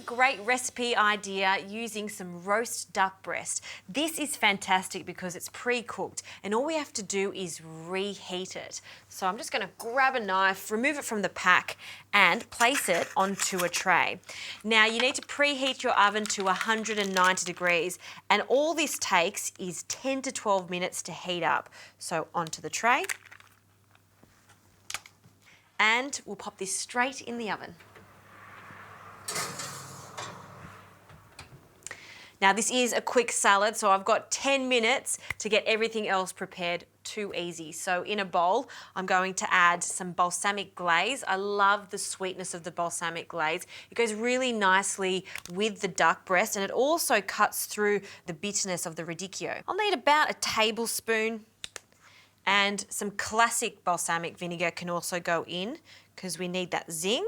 great recipe idea using some roast duck breast. This is fantastic because it's pre-cooked and all we have to do is reheat it. So I'm just going to grab a knife, remove it from the pack and place it onto a tray. Now you need to preheat your oven to 190 degrees and all this takes is 10 to 12 minutes to heat up. So onto the tray and we'll pop this straight in the oven. Now this is a quick salad, so I've got 10 minutes to get everything else prepared. Too easy. So in a bowl, I'm going to add some balsamic glaze. I love the sweetness of the balsamic glaze. It goes really nicely with the duck breast and it also cuts through the bitterness of the radicchio. I'll need about a tablespoon and some classic balsamic vinegar can also go in because we need that zing.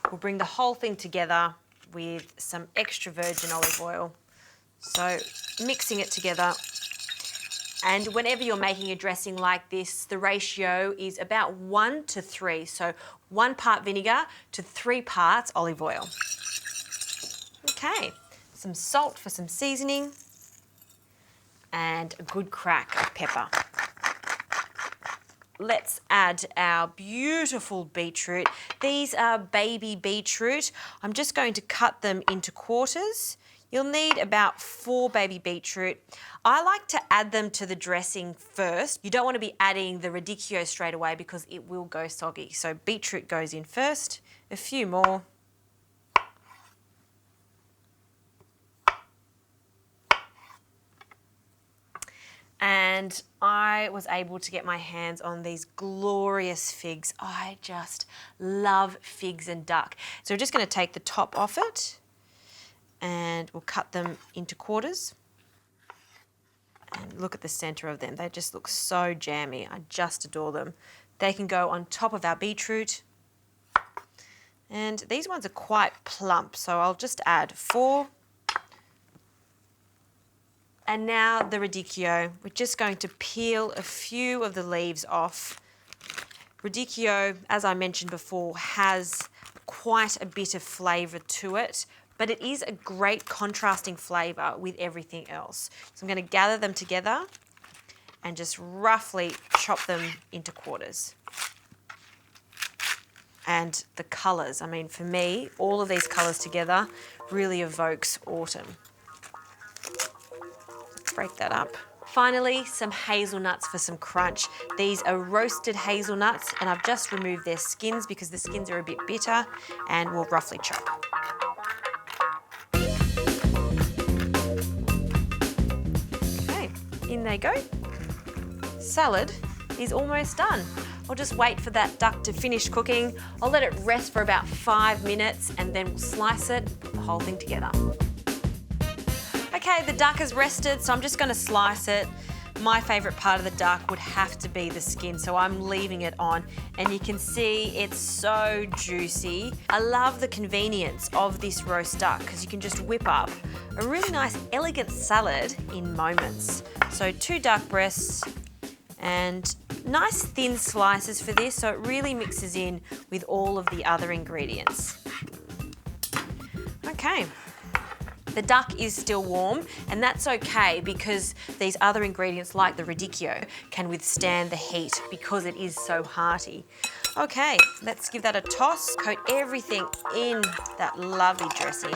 We'll bring the whole thing together with some extra virgin olive oil. So mixing it together. And whenever you're making a dressing like this, the ratio is about 1 to 3. So 1 part vinegar to 3 parts olive oil. Okay, some salt for some seasoning and a good crack of pepper. Let's add our beautiful beetroot. These are baby beetroot. I'm just going to cut them into quarters. You'll need about 4 baby beetroot. I like to add them to the dressing first. You don't want to be adding the radicchio straight away because it will go soggy. So beetroot goes in first, a few more. And I was able to get my hands on these glorious figs. I just love figs and duck. So we're just going to take the top off it and we'll cut them into quarters. And look at the centre of them. They just look so jammy. I just adore them. They can go on top of our beetroot. And these ones are quite plump, so I'll just add 4. And now the radicchio. We're just going to peel a few of the leaves off. Radicchio, as I mentioned before, has quite a bit of flavour to it, but it is a great contrasting flavour with everything else. So I'm going to gather them together and just roughly chop them into quarters. And the colours, I mean, for me, all of these colours together really evokes autumn. Break that up. Finally, some hazelnuts for some crunch. These are roasted hazelnuts and I've just removed their skins because the skins are a bit bitter and we'll roughly chop. Okay, in they go. Salad is almost done. I'll just wait for that duck to finish cooking. I'll let it rest for about 5 minutes and then we'll slice it and put the whole thing together. Okay, the duck has rested, so I'm just going to slice it. My favourite part of the duck would have to be the skin, so I'm leaving it on. And you can see it's so juicy. I love the convenience of this roast duck because you can just whip up a really nice, elegant salad in moments. So 2 duck breasts and nice thin slices for this, so it really mixes in with all of the other ingredients. Okay. The duck is still warm and that's okay because these other ingredients like the radicchio can withstand the heat because it is so hearty. Okay, let's give that a toss. Coat everything in that lovely dressing.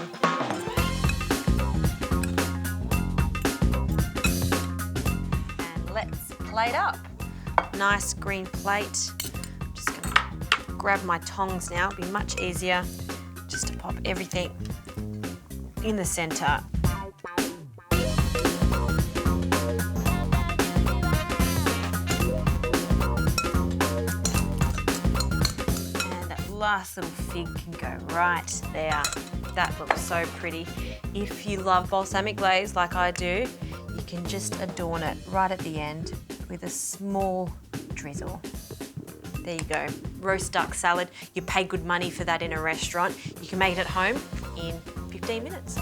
And let's plate up. Nice green plate. I'm just gonna grab my tongs now, it'll be much easier just to pop everything in the centre. And that last little fig can go right there. That looks so pretty. If you love balsamic glaze like I do, you can just adorn it right at the end with a small drizzle. There you go, roast duck salad. You pay good money for that in a restaurant. You can make it at home in 15 minutes.